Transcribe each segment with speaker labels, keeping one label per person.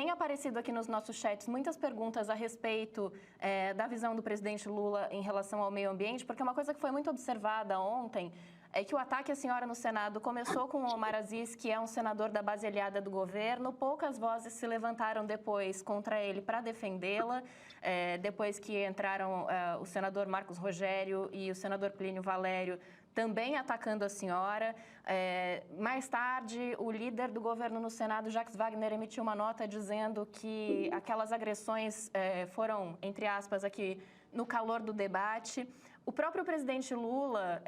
Speaker 1: tem aparecido aqui nos nossos chats muitas perguntas a respeito da visão do presidente Lula em relação ao meio ambiente, porque uma coisa que foi muito observada ontem é que o ataque à senhora no Senado começou com o Omar Aziz, que é um senador da base aliada do governo. Poucas vozes se levantaram depois contra ele para defendê-la, depois que entraram o senador Marcos Rogério e o senador Plínio Valério também atacando a senhora. Mais tarde, o líder do governo no Senado, Jacques Wagner, emitiu uma nota dizendo que aquelas agressões foram, entre aspas, aqui no calor do debate. O próprio presidente Lula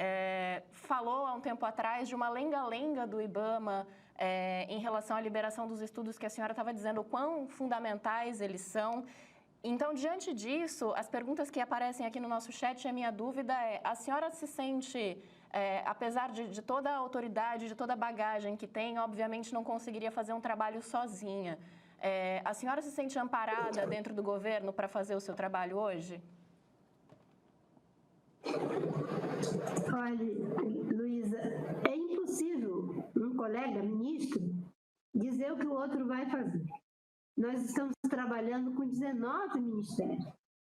Speaker 1: falou há um tempo atrás de uma lenga-lenga do IBAMA em relação à liberação dos estudos que a senhora estava dizendo o quão fundamentais eles são. Então, diante disso, as perguntas que aparecem aqui no nosso chat, a minha dúvida é: a senhora se sente, apesar de toda a autoridade, de toda a bagagem que tem, obviamente não conseguiria fazer um trabalho sozinha. A senhora se sente amparada dentro do governo para fazer o seu trabalho hoje?
Speaker 2: Olha, Luísa, é impossível um colega ministro dizer o que o outro vai fazer. Nós estamos trabalhando com 19 ministérios.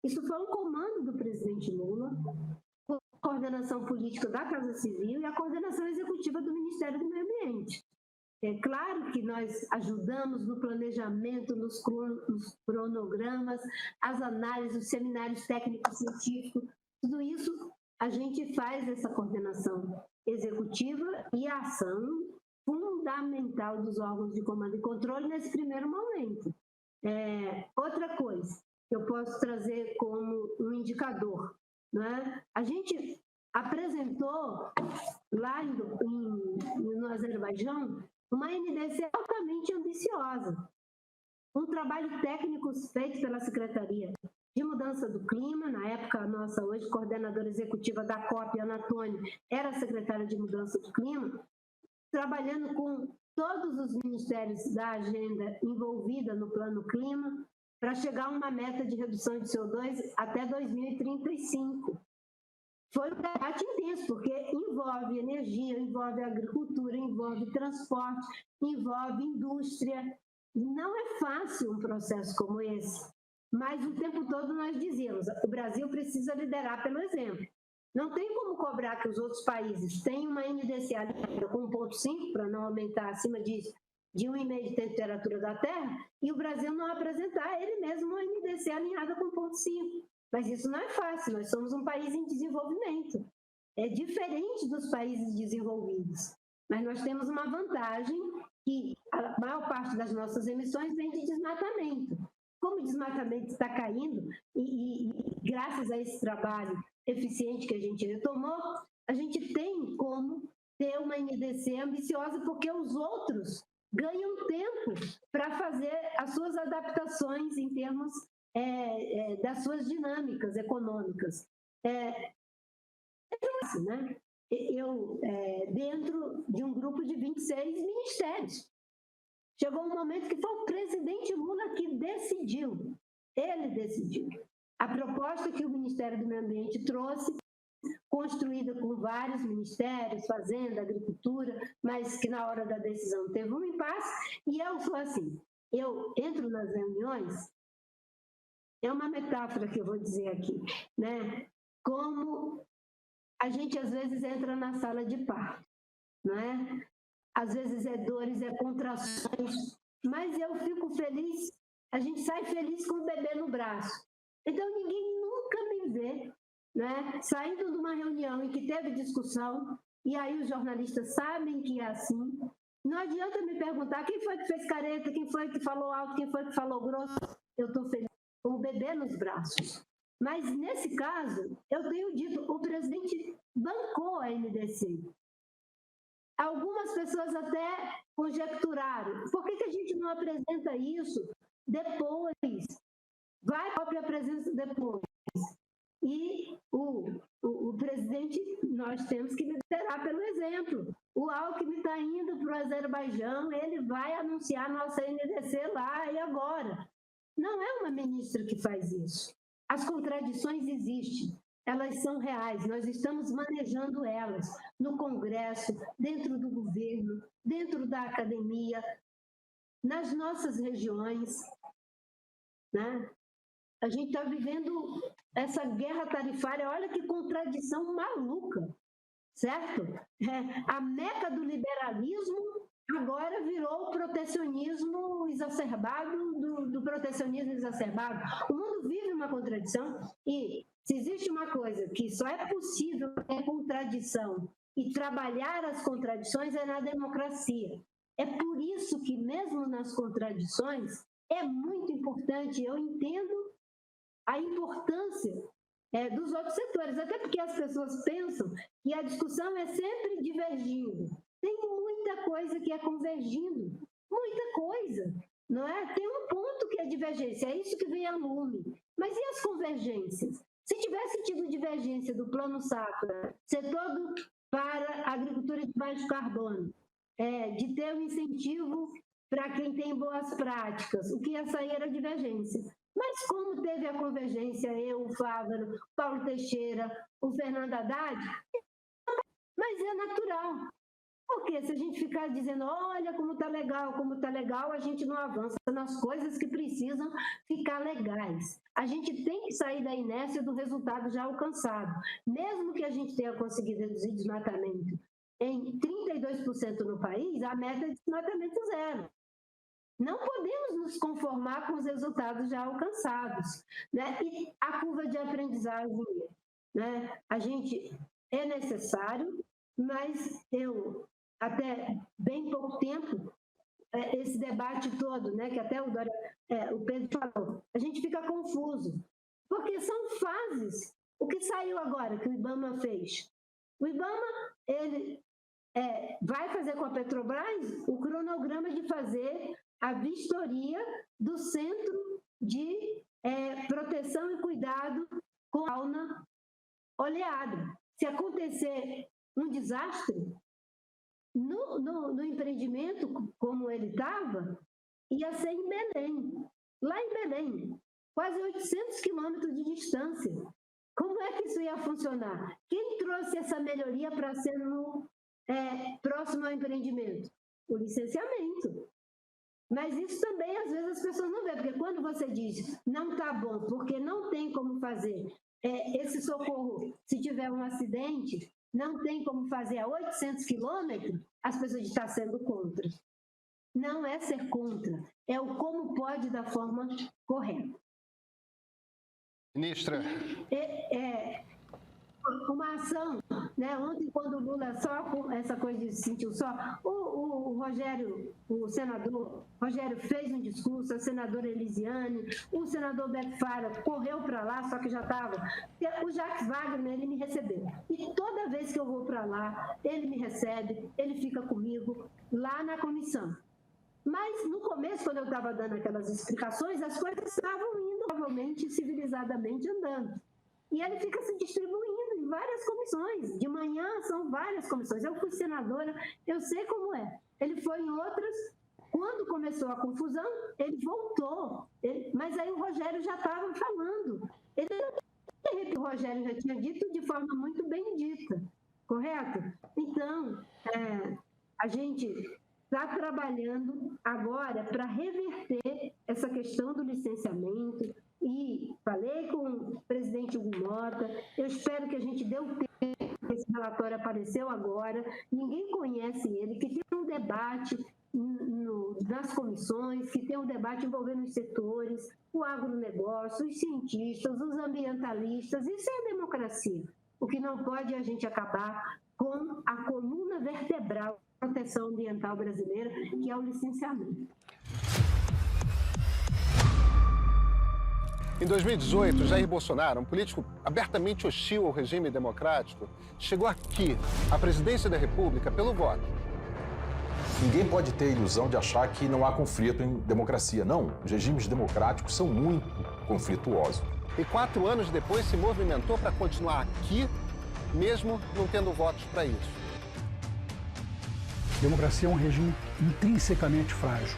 Speaker 2: Isso foi um comando do presidente Lula, com a coordenação política da Casa Civil e a coordenação executiva do Ministério do Meio Ambiente. É claro que nós ajudamos no planejamento, nos cronogramas, as análises, os seminários técnicos científicos, tudo isso a gente faz essa coordenação executiva e a ação fundamental dos órgãos de comando e controle nesse primeiro momento. Outra coisa que eu posso trazer como um indicador, né? A gente apresentou lá no Azerbaijão uma NDC altamente ambiciosa, um trabalho técnico feito pela Secretaria de Mudança do Clima, na época a nossa hoje coordenadora executiva da COP, Ana Antônio, era secretária de Mudança do Clima, trabalhando com todos os ministérios da agenda envolvida no Plano Clima, para chegar a uma meta de redução de CO2 até 2035. Foi um debate intenso, porque envolve energia, envolve agricultura, envolve transporte, envolve indústria. Não é fácil um processo como esse, mas o tempo todo nós dizíamos, o Brasil precisa liderar pelo exemplo. Não tem como cobrar que os outros países tenham uma NDC alinhada com 1,5 para não aumentar acima de 1,5 de temperatura da Terra, e o Brasil não apresentar ele mesmo uma NDC alinhada com 1,5. Mas isso não é fácil, nós somos um país em desenvolvimento. É diferente dos países desenvolvidos. Mas nós temos uma vantagem que a maior parte das nossas emissões vem de desmatamento. Como o desmatamento está caindo, e graças a esse trabalho eficiente que a gente retomou, a gente tem como ter uma NDC ambiciosa, porque os outros ganham tempo para fazer as suas adaptações em termos das suas dinâmicas econômicas. Assim, né? Eu, dentro de um grupo de 26 ministérios, chegou um momento que foi o presidente Lula que decidiu, ele decidiu. A proposta que o Ministério do Meio Ambiente trouxe, construída com vários ministérios, Fazenda, Agricultura, mas que na hora da decisão teve um impasse, e eu sou assim, eu entro nas reuniões, é uma metáfora que eu vou dizer aqui, né? Como a gente às vezes entra na sala de parto, né? Às vezes é dores, é contrações, mas eu fico feliz, a gente sai feliz com o bebê no braço. Então ninguém nunca me vê, né, saindo de uma reunião em que teve discussão, e aí os jornalistas sabem que é assim. Não adianta me perguntar quem foi que fez careta, quem foi que falou alto, quem foi que falou grosso. Eu estou feliz com o bebê nos braços. Mas nesse caso, eu tenho dito, o presidente bancou a NDC. Algumas pessoas até conjecturaram, por que a gente não apresenta isso depois? Vai a própria presença depois. E o presidente, nós temos que liderar pelo exemplo. O Alckmin está indo para o Azerbaijão, ele vai anunciar nossa NDC lá e agora. Não é uma ministra que faz isso. As contradições existem, elas são reais, nós estamos manejando elas no Congresso, dentro do governo, dentro da academia. nas nossas regiões, né? A gente está vivendo essa guerra tarifária, olha que contradição maluca, certo? A meca do liberalismo agora virou o protecionismo exacerbado, do protecionismo exacerbado. O mundo vive uma contradição e se existe uma coisa que só é possível ter contradição e trabalhar as contradições é na democracia. É por isso que mesmo nas contradições é muito importante, eu entendo a importância dos outros setores, até porque as pessoas pensam que a discussão é sempre divergindo. Tem muita coisa que é convergindo, muita coisa, não é? Tem um ponto que é divergência, é isso que vem a lume. Mas e as convergências? Se tivesse tido divergência do plano Safra, ser todo para a agricultura de baixo carbono, de ter um incentivo para quem tem boas práticas, o que ia sair era divergência. Mas como teve a convergência, eu, o Fávaro, o Paulo Teixeira, o Fernando Haddad, mas é natural. Porque se a gente ficar dizendo, olha como está legal, a gente não avança nas coisas que precisam ficar legais. A gente tem que sair da inércia do resultado já alcançado. Mesmo que a gente tenha conseguido reduzir desmatamento em 32% no país, a meta é desmatamento zero. Não podemos nos conformar com os resultados já alcançados, né? E a curva de aprendizagem, né? A gente é necessário, mas eu, até bem pouco tempo, esse debate todo, né, que até o Pedro falou, a gente fica confuso, porque são fases. O que saiu agora, que o IBAMA fez? O IBAMA, ele vai fazer com a Petrobras o cronograma de fazer a vistoria do Centro de Proteção e Cuidado com fauna oleada. Se acontecer um desastre, no empreendimento como ele estava, ia ser em Belém, lá em Belém, quase 800 quilômetros de distância. Como é que isso ia funcionar? Quem trouxe essa melhoria para ser próximo ao empreendimento? O licenciamento. Mas isso também, às vezes, as pessoas não veem, porque quando você diz não está bom, porque não tem como fazer esse socorro, se tiver um acidente, não tem como fazer a 800 quilômetros, as pessoas estão sendo contra. Não é ser contra, é o como pode da forma correta.
Speaker 3: Ministra.
Speaker 2: Uma ação, né? Ontem, quando o Lula só com essa coisa de se sentiu só, o Rogério, o senador Rogério fez um discurso, a senadora Elisiane, o senador Beto Fara correu para lá, só que já estava. O Jacques Wagner, ele me recebeu. E toda vez que eu vou para lá, ele me recebe, ele fica comigo lá na comissão. Mas, no começo, quando eu estava dando aquelas explicações, as coisas estavam indo, provavelmente, civilizadamente andando. E ele fica se distribuindo em várias comissões. De manhã são várias comissões. Eu fui senadora, eu sei como é. Ele foi em outras. Quando começou a confusão, ele voltou. Mas aí o Rogério já estava falando. O Rogério já tinha dito de forma muito bem dita. Correto? Então, a gente está trabalhando agora para reverter essa questão do licenciamento. E falei com o presidente Hugo Mota, eu espero que a gente dê o tempo, esse relatório apareceu agora, ninguém conhece ele, que tem um debate nas comissões, que tem um debate envolvendo os setores, o agronegócio, os cientistas, os ambientalistas, isso é a democracia. O que não pode é a gente acabar com a coluna vertebral da proteção ambiental brasileira, que é o licenciamento.
Speaker 3: Em 2018, Jair Bolsonaro, um político abertamente hostil ao regime democrático, chegou aqui, à presidência da República, pelo voto.
Speaker 4: Ninguém pode ter a ilusão de achar que não há conflito em democracia. Não, os regimes democráticos são muito conflituosos.
Speaker 3: E 4 anos depois se movimentou para continuar aqui, mesmo não tendo votos para isso.
Speaker 5: Democracia é um regime intrinsecamente frágil.